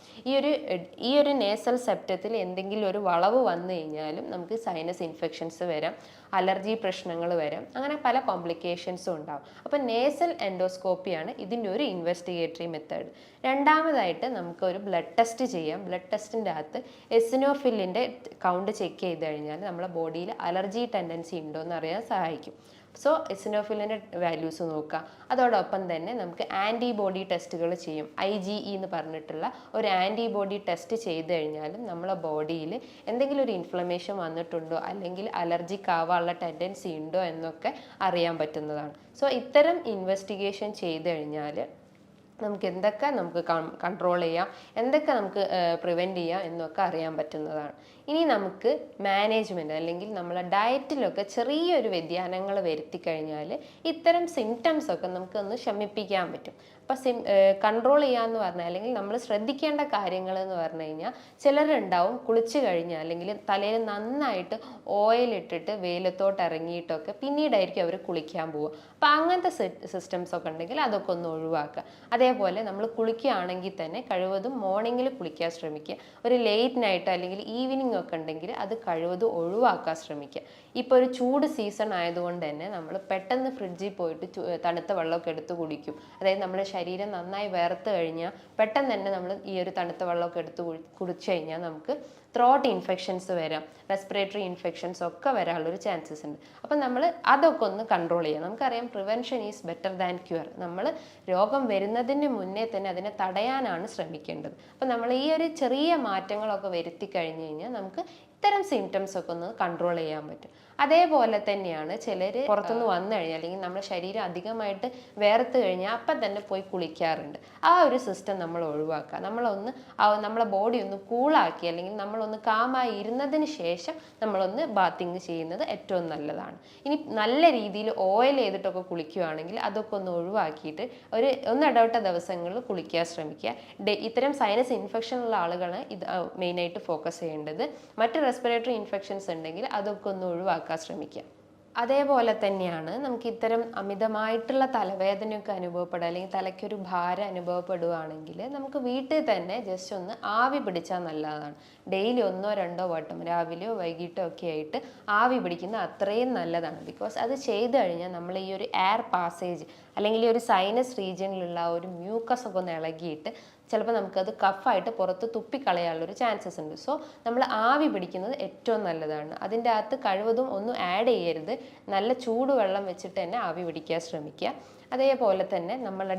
ഈ ഒരു നേസൽ സെപ്റ്റത്തിൽ എന്തെങ്കിലും ഒരു വളവ് വന്നു കഴിഞ്ഞാലും നമുക്ക് സൈനസ് ഇൻഫെക്ഷൻസ് വരാം, അലർജി പ്രശ്നങ്ങൾ വരാം, അങ്ങനെ പല കോംപ്ലിക്കേഷൻസും ഉണ്ടാവും. അപ്പോൾ നേസൽ എൻഡോസ്കോപ്പിയാണ് ഇതിൻ്റെ ഒരു ഇൻവെസ്റ്റിഗേറ്ററി മെത്തേഡ്. രണ്ടാമതായിട്ട് നമുക്ക് ഒരു ബ്ലഡ് ടെസ്റ്റ് ചെയ്യാം. ബ്ലഡ് ടെസ്റ്റിൻ്റെ അകത്ത് എസിനോഫിലിൻ്റെ കൗണ്ട് ചെക്ക് ചെയ്ത് കഴിഞ്ഞാൽ നമ്മളെ ബോഡിയിൽ അലർജി ടെൻഡൻസി ഉണ്ടോ എന്ന് അറിയാൻ സഹായിക്കും. സോ എസിനോഫിലിൻ്റെ വാല്യൂസ് നോക്കുക. അതോടൊപ്പം തന്നെ നമുക്ക് ആൻറ്റിബോഡി ടെസ്റ്റുകൾ ചെയ്യും. IgE എന്ന് പറഞ്ഞിട്ടുള്ള ഒരു ആൻറ്റിബോഡി ടെസ്റ്റ് ചെയ്ത് കഴിഞ്ഞാലും നമ്മളെ ബോഡിയിൽ എന്തെങ്കിലും ഒരു ഇൻഫ്ലമേഷൻ വന്നിട്ടുണ്ടോ, അല്ലെങ്കിൽ അലർജിക്ക് ആവാനുള്ള ടെൻഡൻസി ഉണ്ടോ എന്നൊക്കെ അറിയാൻ പറ്റുന്നതാണ്. സോ ഇത്തരം ഇൻവെസ്റ്റിഗേഷൻ ചെയ്ത് കഴിഞ്ഞാൽ നമുക്ക് കൺട്രോൾ ചെയ്യാം, എന്തൊക്കെ നമുക്ക് പ്രിവെൻറ്റ് ചെയ്യാം എന്നൊക്കെ അറിയാൻ പറ്റുന്നതാണ്. ഇനി നമുക്ക് മാനേജ്മെൻറ്റ് അല്ലെങ്കിൽ നമ്മളെ ഡയറ്റിലൊക്കെ ചെറിയൊരു വ്യതിയാനങ്ങൾ വരുത്തി കഴിഞ്ഞാൽ ഇത്തരം സിംറ്റംസ് ഒക്കെ നമുക്കൊന്ന് ശമിപ്പിക്കാൻ പറ്റും. അപ്പം കൺട്രോൾ ചെയ്യാന്ന് പറഞ്ഞാൽ അല്ലെങ്കിൽ നമ്മൾ ശ്രദ്ധിക്കേണ്ട കാര്യങ്ങൾ എന്ന് പറഞ്ഞു കഴിഞ്ഞാൽ ചിലരുണ്ടാവും കുളിച്ച് കഴിഞ്ഞാൽ അല്ലെങ്കിൽ തലയിൽ നന്നായിട്ട് ഓയിൽ ഇട്ടിട്ട് വെയിലത്തോട്ട് ഇറങ്ങിയിട്ടൊക്കെ പിന്നീടായിരിക്കും അവർ കുളിക്കാൻ പോവുക. അപ്പം അങ്ങനത്തെ സിസ്റ്റംസ് ഒക്കെ ഉണ്ടെങ്കിൽ അതൊക്കെ ഒന്ന് ഒഴിവാക്കുക. അതേപോലെ നമ്മൾ കുളിക്കുകയാണെങ്കിൽ തന്നെ കഴിവതും മോർണിംഗിൽ കുളിക്കാൻ ശ്രമിക്കുക. ഒരു ലേറ്റ് നൈറ്റ് അല്ലെങ്കിൽ ഈവനിങ് ഒക്കെ ഉണ്ടെങ്കിൽ അത് കഴിവതും ഒഴിവാക്കാൻ ശ്രമിക്കുക. ഇപ്പോൾ ഒരു ചൂട് സീസൺ ആയതുകൊണ്ട് തന്നെ നമ്മൾ പെട്ടെന്ന് ഫ്രിഡ്ജിൽ പോയിട്ട് തണുത്ത വെള്ളമൊക്കെ എടുത്ത് കുടിക്കും. അതായത് നമ്മുടെ ശരീരം നന്നായി വേർത്ത് കഴിഞ്ഞാൽ പെട്ടെന്ന് തന്നെ നമ്മൾ ഈ ഒരു തണുത്ത വെള്ളമൊക്കെ എടുത്ത് കുടിച്ചു കഴിഞ്ഞാൽ നമുക്ക് ത്രോട്ട് ഇൻഫെക്ഷൻസ് വരാം, റെസ്പിറേറ്ററി ഇൻഫെക്ഷൻസ് ഒക്കെ വരാനുള്ളൊരു ചാൻസസ് ഉണ്ട്. അപ്പം നമ്മൾ അതൊക്കെ ഒന്ന് കൺട്രോൾ ചെയ്യാം. നമുക്കറിയാം prevention is better than cure. നമ്മൾ രോഗം വരുന്നതിന് മുന്നേ തന്നെ അതിനെ തടയാനാണ് ശ്രമിക്കേണ്ടത്. അപ്പം നമ്മൾ ഈ ഒരു ചെറിയ മാറ്റങ്ങളൊക്കെ വരുത്തി കഴിഞ്ഞ് കഴിഞ്ഞാൽ നമുക്ക് ഇത്തരം സിംറ്റംസ് ഒക്കെ ഒന്ന് കൺട്രോൾ ചെയ്യാൻ പറ്റും. അതേപോലെ തന്നെയാണ് ചിലർ പുറത്തുനിന്ന് വന്നു കഴിഞ്ഞാൽ അല്ലെങ്കിൽ നമ്മുടെ ശരീരം അധികമായിട്ട് വേർത്ത് കഴിഞ്ഞാൽ അപ്പം തന്നെ പോയി കുളിക്കാറുണ്ട്. ആ ഒരു സിസ്റ്റം നമ്മൾ ഒഴിവാക്കുക. നമ്മളെ ബോഡി ഒന്ന് കൂളാക്കി അല്ലെങ്കിൽ നമ്മളൊന്ന് കാമായി ഇരുന്നതിന് ശേഷം നമ്മളൊന്ന് ബാത്തിങ് ചെയ്യുന്നത് ഏറ്റവും നല്ലതാണ്. ഇനി നല്ല രീതിയിൽ ഓയിൽ ചെയ്തിട്ടൊക്കെ കുളിക്കുകയാണെങ്കിൽ അതൊക്കെ ഒന്ന് ഒഴിവാക്കിയിട്ട് ഒന്നിടവിട്ട ദിവസങ്ങളിൽ കുളിക്കാൻ ശ്രമിക്കുക. ഇത്തരം സൈനസ് ഇൻഫെക്ഷൻ ഉള്ള ആളുകളാണ് ഇത് മെയിനായിട്ട് ഫോക്കസ് ചെയ്യേണ്ടത്. മറ്റ് റെസ്പിറേറ്ററി ഇൻഫെക്ഷൻസ് ഉണ്ടെങ്കിൽ അതൊക്കെ ഒന്ന് ഒഴിവാക്കാൻ ശ്രമിക്കുക. അതേപോലെ തന്നെയാണ് നമുക്ക് ഇത്തരം അമിതമായിട്ടുള്ള തലവേദനയൊക്കെ അനുഭവപ്പെടുക അല്ലെങ്കിൽ തലയ്ക്കൊരു ഭാരം അനുഭവപ്പെടുകയാണെങ്കിൽ നമുക്ക് വീട്ടിൽ തന്നെ ജസ്റ്റ് ഒന്ന് ആവി പിടിച്ചാൽ നല്ലതാണ്. ഡെയിലി 1-2 വട്ടം രാവിലെയോ വൈകിട്ടോ ഒക്കെ ആയിട്ട് ആവി പിടിക്കുന്നത് അത്രയും നല്ലതാണ്. ബിക്കോസ് അത് ചെയ്ത് കഴിഞ്ഞാൽ നമ്മൾ ഈ ഒരു എയർ പാസേജ് അല്ലെങ്കിൽ ഈ ഒരു സൈനസ് റീജിയനിലുള്ള ഒരു മ്യൂക്കസ് ഒക്കെ ഒന്ന് ഇളകിയിട്ട് ചിലപ്പോൾ നമുക്കത് കഫായിട്ട് പുറത്ത് തുപ്പിക്കളയാനുള്ളൊരു ചാൻസസ് ഉണ്ട്. സോ നമ്മൾ ആവി പിടിക്കുന്നത് ഏറ്റവും നല്ലതാണ്. അതിൻ്റെ അകത്ത് കഴിവതും ഒന്നും ആഡ് ചെയ്യരുത്. നല്ല ചൂടുവെള്ളം വെച്ചിട്ട് തന്നെ ആവി പിടിക്കാൻ ശ്രമിക്കുക. അതേപോലെ തന്നെ നമ്മളെ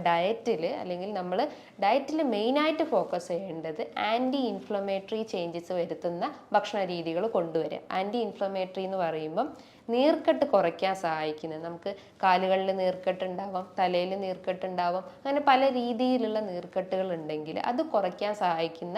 ഡയറ്റിൽ മെയിനായിട്ട് ഫോക്കസ് ചെയ്യേണ്ടത് ആൻറ്റി ഇൻഫ്ലമേറ്ററി ചേഞ്ചസ് വരുത്തുന്ന ഭക്ഷണ രീതികൾ കൊണ്ടുവരിക. ആൻറ്റി ഇൻഫ്ലമേറ്ററി എന്ന് പറയുമ്പം നീർക്കെട്ട് കുറയ്ക്കാൻ സഹായിക്കുന്നത്. നമുക്ക് കാലുകളിൽ നീർക്കെട്ടുണ്ടാവാം, തലയിൽ നീർക്കെട്ടുണ്ടാവാം, അങ്ങനെ പല രീതിയിലുള്ള നീർക്കെട്ടുകൾ ഉണ്ടെങ്കിൽ അത് കുറയ്ക്കാൻ സഹായിക്കുന്ന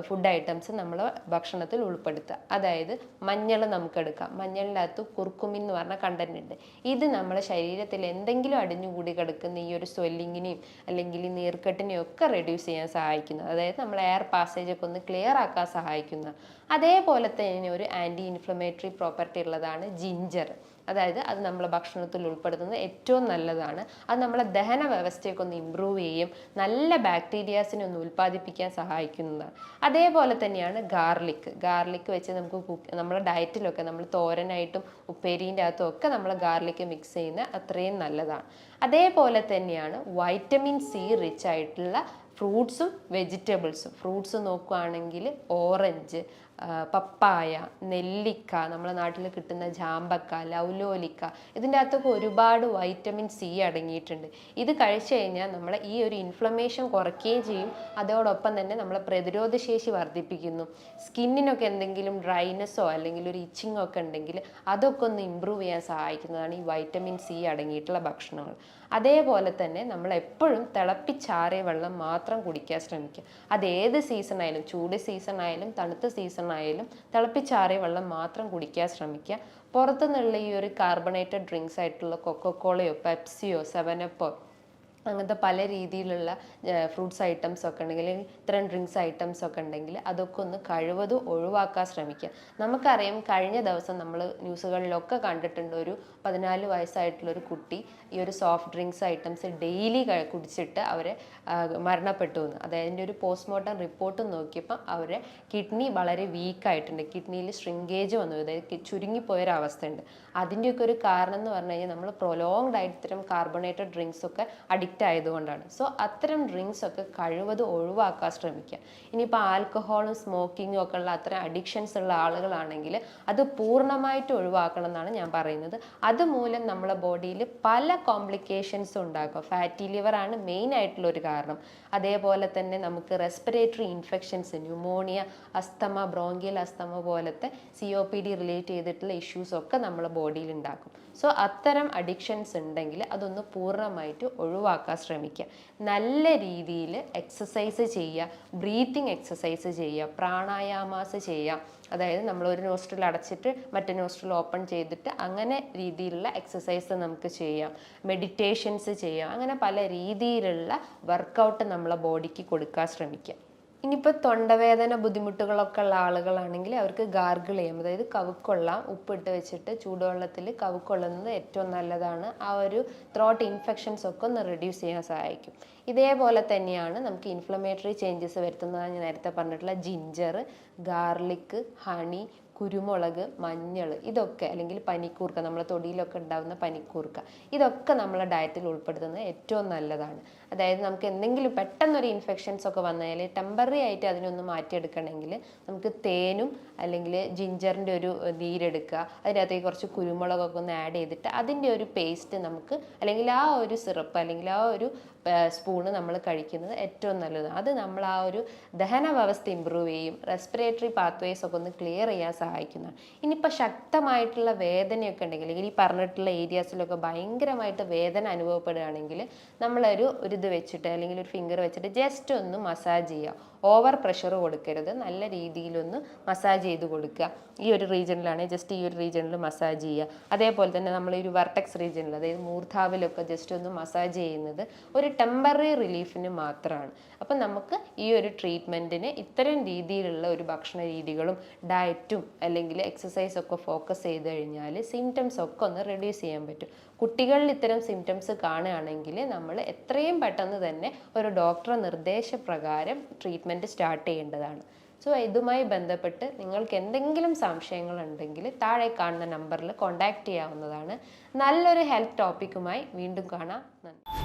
ഫുഡ് ഐറ്റംസ് നമ്മൾ ഭക്ഷണത്തിൽ ഉൾപ്പെടുത്തുക. അതായത് മഞ്ഞൾ നമുക്കെടുക്കാം. മഞ്ഞളിൻ്റെ അകത്ത് കുർക്കുമിൻ എന്ന് പറഞ്ഞ കണ്ടന്റ് ഉണ്ട്. ഇത് നമ്മുടെ ശരീരത്തിൽ എന്തെങ്കിലും അടിഞ്ഞുകൂടി കിടക്കുന്ന ഈ ഒരു സ്വെല്ലിങ്ങിനെയും അല്ലെങ്കിൽ ഈ നീർക്കെട്ടിനെയും ഒക്കെ റെഡ്യൂസ് ചെയ്യാൻ സഹായിക്കുന്നത്. അതായത് നമ്മൾ എയർ പാസേജ് ഒക്കെ ഒന്ന് ക്ലിയർ ആക്കാൻ സഹായിക്കുന്ന. അതേപോലെ തന്നെ ഒരു ആൻറ്റി ഇൻഫ്ലമേറ്ററി പ്രോപ്പർട്ടി ഉള്ളതാണ് ജിഞ്ചർ. അതായത് അത് നമ്മളെ ഭക്ഷണത്തിൽ ഉൾപ്പെടുത്തുന്നത് ഏറ്റവും നല്ലതാണ്. അത് നമ്മളെ ദഹന വ്യവസ്ഥയൊക്കെ ഒന്ന് ഇമ്പ്രൂവ് ചെയ്യും, നല്ല ബാക്ടീരിയാസിനെ ഒന്ന് ഉൽപ്പാദിപ്പിക്കാൻ സഹായിക്കുന്നതാണ്. അതേപോലെ തന്നെയാണ് ഗാർലിക് വെച്ച് നമുക്ക് നമ്മുടെ ഡയറ്റിലൊക്കെ നമ്മൾ തോരനായിട്ടും ഉപ്പേരീൻ്റെ അകത്തും ഒക്കെ നമ്മൾ ഗാർലിക് മിക്സ് ചെയ്യുന്ന അത്രയും നല്ലതാണ്. അതേപോലെ തന്നെയാണ് വൈറ്റമിൻ സി റിച്ച് ആയിട്ടുള്ള ഫ്രൂട്ട്സും വെജിറ്റബിൾസും. ഫ്രൂട്ട്സ് നോക്കുകയാണെങ്കിൽ ഓറഞ്ച്, പപ്പായ, നെല്ലിക്ക, നമ്മുടെ നാട്ടിൽ കിട്ടുന്ന ജാമ്പക്ക, ലൗലോലിക്ക, ഇതിൻ്റെ അകത്തൊക്കെ ഒരുപാട് വൈറ്റമിൻ സി അടങ്ങിയിട്ടുണ്ട്. ഇത് കഴിച്ചു കഴിഞ്ഞാൽ നമ്മളെ ഈ ഒരു ഇൻഫ്ലമേഷൻ കുറയ്ക്കുകയും ചെയ്യും. അതോടൊപ്പം തന്നെ നമ്മളെ പ്രതിരോധ ശേഷി വർദ്ധിപ്പിക്കുന്നു. സ്കിന്നിനൊക്കെ എന്തെങ്കിലും ഡ്രൈനെസ്സോ അല്ലെങ്കിൽ ഒരു ഇച്ചിങ്ങോ ഒക്കെ ഉണ്ടെങ്കിൽ അതൊക്കെ ഒന്ന് ഇമ്പ്രൂവ് ചെയ്യാൻ സഹായിക്കുന്നതാണ് ഈ വൈറ്റമിൻ സി അടങ്ങിയിട്ടുള്ള ഭക്ഷണങ്ങൾ. അതേപോലെ തന്നെ നമ്മൾ എപ്പോഴും തിളപ്പിച്ചാറിയ വെള്ളം മാത്രം കുടിക്കാൻ ശ്രമിക്കുക. അത് ഏത് സീസൺ ആയാലും, ചൂട് സീസൺ ആയാലും തണുത്ത സീസൺ ആയാലും തിളപ്പിച്ചാറിയ വെള്ളം മാത്രം കുടിക്കാൻ ശ്രമിക്കുക. പുറത്തുനിന്നുള്ള ഈ ഒരു കാർബണേറ്റഡ് ഡ്രിങ്ക്സ് ആയിട്ടുള്ള കൊക്കോക്കോളയോ പെപ്സിയോ 7up അങ്ങനത്തെ പല രീതിയിലുള്ള ഫ്രൂട്ട്സ് ഐറ്റംസ് ഒക്കെ ഉണ്ടെങ്കിൽ ഇത്തരം ഡ്രിങ്ക്സ് ഐറ്റംസ് ഒക്കെ ഉണ്ടെങ്കിൽ അതൊക്കെ ഒന്ന് കഴിവതും ഒഴിവാക്കാൻ ശ്രമിക്കുക. നമുക്കറിയാം കഴിഞ്ഞ ദിവസം നമ്മൾ ന്യൂസുകളിലൊക്കെ കണ്ടിട്ടുണ്ട്, ഒരു 14 വയസ്സായിട്ടുള്ളൊരു കുട്ടി ഈ ഒരു സോഫ്റ്റ് ഡ്രിങ്ക്സ് ഐറ്റംസ് ഡെയിലി കുടിച്ചിട്ട് അവരെ മരണപ്പെട്ടു എന്ന്. അതായത് ഒരു പോസ്റ്റ്മോർട്ടം റിപ്പോർട്ട് നോക്കിയപ്പോൾ അവരെ കിഡ്നി വളരെ വീക്കായിട്ടുണ്ട്, കിഡ്നിയിൽ ശ്രിങ്കേജ് വന്നു, അതായത് ചുരുങ്ങിപ്പോയൊരവസ്ഥ ഉണ്ട്. അതിൻ്റെയൊക്കെ ഒരു കാരണം എന്ന് പറഞ്ഞു കഴിഞ്ഞാൽ നമ്മൾ പ്രൊലോങ്ഡ് ആയിട്ട് ഇത്തരം കാർബണേറ്റഡ് ഡ്രിങ്ക്സ് ഒക്കെ അഡിക്റ്റ് ആയതുകൊണ്ടാണ്. സോ അത്തരം ഡ്രിങ്ക്സ് ഒക്കെ കഴിവതും ഒഴിവാക്കാൻ ശ്രമിക്കുക. ഇനിയിപ്പോൾ ആൽക്കഹോളും സ്മോക്കിങ്ങും ഒക്കെ ഉള്ള അത്തരം അഡിക്ഷൻസ് ഉള്ള ആളുകളാണെങ്കിൽ അത് പൂർണ്ണമായിട്ട് ഒഴിവാക്കണം എന്നാണ് ഞാൻ പറയുന്നത്. അതുമൂലം നമ്മളെ ബോഡിയിൽ പല കോംപ്ലിക്കേഷൻസ് ഉണ്ടാക്കും. ഫാറ്റി ലിവർ ആണ് മെയിൻ ആയിട്ടുള്ള ഒരു കാരണം. അതേപോലെ തന്നെ നമുക്ക് റെസ്പിറേറ്ററി ഇൻഫെക്ഷൻസ്, ന്യൂമോണിയ, അസ്തമ, ബ്രോങ്കിയൽ അസ്തമ പോലത്തെ COPD റിലേറ്റ് ചെയ്തിട്ടുള്ള ഇഷ്യൂസ് ഒക്കെ നമ്മളെ ബോഡിയിൽ ഉണ്ടാക്കും. സോ അത്തരം അഡിക്ഷൻസ് ഉണ്ടെങ്കിൽ അതൊന്ന് പൂർണ്ണമായിട്ട് ഒഴിവാക്കാൻ ശ്രമിക്കുക. നല്ല രീതിയിൽ എക്സസൈസ് ചെയ്യുക, ബ്രീത്തിങ് എക്സസൈസ് ചെയ്യുക, പ്രാണായാമാസ് ചെയ്യുക. അതായത് നമ്മൾ ഒരു നോസ്ട്രിൽ അടച്ചിട്ട് മറ്റേ നോസ്ട്രിൽ ഓപ്പൺ ചെയ്തിട്ട് അങ്ങനെ രീതിയിലുള്ള എക്സസൈസ് നമുക്ക് ചെയ്യാം. മെഡിറ്റേഷൻസ് ചെയ്യാം. അങ്ങനെ പല രീതിയിലുള്ള വർക്കൗട്ട് നമ്മളെ ബോഡിക്ക് കൊടുക്കാൻ ശ്രമിക്കുക. ഇനിയിപ്പോൾ തൊണ്ടവേദന ബുദ്ധിമുട്ടുകളൊക്കെ ഉള്ള ആളുകളാണെങ്കിൽ അവർക്ക് ഗാർഗിൾ ചെയ്യാം. അതായത് കവുക്കൊള്ളാം, ഉപ്പിട്ട് വെച്ചിട്ട് ചൂടുവെള്ളത്തിൽ കവുക്കൊള്ളുന്നത് ഏറ്റവും നല്ലതാണ്. ആ ഒരു ത്രോട്ട് ഇൻഫെക്ഷൻസ് ഒക്കെ ഒന്ന് റെഡ്യൂസ് ചെയ്യാൻ സഹായിക്കും. ഇതേപോലെ തന്നെയാണ് നമുക്ക് ഇൻഫ്ലമേറ്ററി ചേഞ്ചസ് വരുത്തുന്നതാണ് ഞാൻ നേരത്തെ പറഞ്ഞിട്ടുള്ള ജിഞ്ചർ, ഗാർലിക്, ഹണി, കുരുമുളക്, മഞ്ഞൾ, ഇതൊക്കെ അല്ലെങ്കിൽ പനിക്കൂർക്ക, നമ്മളെ തൊടിയിലൊക്കെ ഉണ്ടാകുന്ന പനിക്കൂർക്ക, ഇതൊക്കെ നമ്മളെ ഡയറ്റിൽ ഉൾപ്പെടുത്തുന്നത് ഏറ്റവും നല്ലതാണ്. അതായത് നമുക്ക് എന്തെങ്കിലും പെട്ടെന്നൊരു ഇൻഫെക്ഷൻസ് ഒക്കെ വന്നാൽ ടെമ്പററി ആയിട്ട് അതിനൊന്ന് മാറ്റിയെടുക്കണമെങ്കിൽ നമുക്ക് തേനും അല്ലെങ്കിൽ ജിഞ്ചറിൻ്റെ ഒരു നീരെടുക്കുക, അതിനകത്തേക്ക് കുറച്ച് കുരുമുളകൊക്കെ ഒന്ന് ആഡ് ചെയ്തിട്ട് അതിൻ്റെ ഒരു പേസ്റ്റ് നമുക്ക് അല്ലെങ്കിൽ ആ ഒരു സിറപ്പ് അല്ലെങ്കിൽ ആ ഒരു സ്പൂണ് നമ്മൾ കഴിക്കുന്നത് ഏറ്റവും നല്ലതാണ്. അത് നമ്മൾ ആ ഒരു ദഹന വ്യവസ്ഥ ഇമ്പ്രൂവ് ചെയ്യും, റെസ്പിറേറ്ററി പാത്വേസ് ഒക്കെ ഒന്ന് ക്ലിയർ ചെയ്യാൻ സഹായിക്കുന്നതാണ്. ഇനിയിപ്പോൾ ശക്തമായിട്ടുള്ള വേദനയൊക്കെ ഉണ്ടെങ്കിൽ അല്ലെങ്കിൽ ഈ പറഞ്ഞിട്ടുള്ള ഏരിയാസിലൊക്കെ ഭയങ്കരമായിട്ട് വേദന അനുഭവപ്പെടുകയാണെങ്കിൽ നമ്മളൊരു ഇത് വെച്ചിട്ട് അല്ലെങ്കിൽ ഒരു ഫിംഗർ വെച്ചിട്ട് ജസ്റ്റ് ഒന്ന് മസാജ് ചെയ്യുക. ഓവർ പ്രഷർ കൊടുക്കരുത്, നല്ല രീതിയിലൊന്ന് മസാജ് ചെയ്ത് കൊടുക്കുക. ഈ ഒരു റീജിയനിലാണെങ്കിൽ ജസ്റ്റ് ഈ ഒരു റീജിയനിൽ മസാജ് ചെയ്യുക. അതേപോലെ തന്നെ നമ്മൾ ഈ ഒരു വെർട്ടെക്സ് റീജിയനിൽ അതായത് മൂർധാവിലൊക്കെ ജസ്റ്റ് ഒന്ന് മസാജ് ചെയ്യുന്നത് ഒരു ടെമ്പററി റിലീഫിന് മാത്രമാണ്. അപ്പം നമുക്ക് ഈ ഒരു ട്രീറ്റ്മെൻറ്റിന് ഇത്തരം രീതിയിലുള്ള ഒരു ഭക്ഷണ രീതികളും ഡയറ്റും അല്ലെങ്കിൽ എക്സസൈസൊക്കെ ഫോക്കസ് ചെയ്ത് കഴിഞ്ഞാൽ സിംറ്റംസ് ഒക്കെ ഒന്ന് റെഡ്യൂസ് ചെയ്യാൻ പറ്റും. കുട്ടികളിൽ ഇത്തരം സിംറ്റംസ് കാണുകയാണെങ്കിൽ നമ്മൾ എത്രയും പെട്ടെന്ന് തന്നെ ഒരു ഡോക്ടറെ നിർദ്ദേശപ്രകാരം ട്രീറ്റ്മെൻറ്റ് സ്റ്റാർട്ട് ചെയ്യേണ്ടതാണ്. സോ ഇതുമായി ബന്ധപ്പെട്ട് നിങ്ങൾക്ക് എന്തെങ്കിലും സംശയങ്ങളുണ്ടെങ്കിൽ താഴെ കാണുന്ന നമ്പറിൽ കോൺടാക്റ്റ് ചെയ്യാവുന്നതാണ്. നല്ലൊരു ഹെൽത്ത് ടോപ്പിക്കുമായി വീണ്ടും കാണാം. നന്ദി.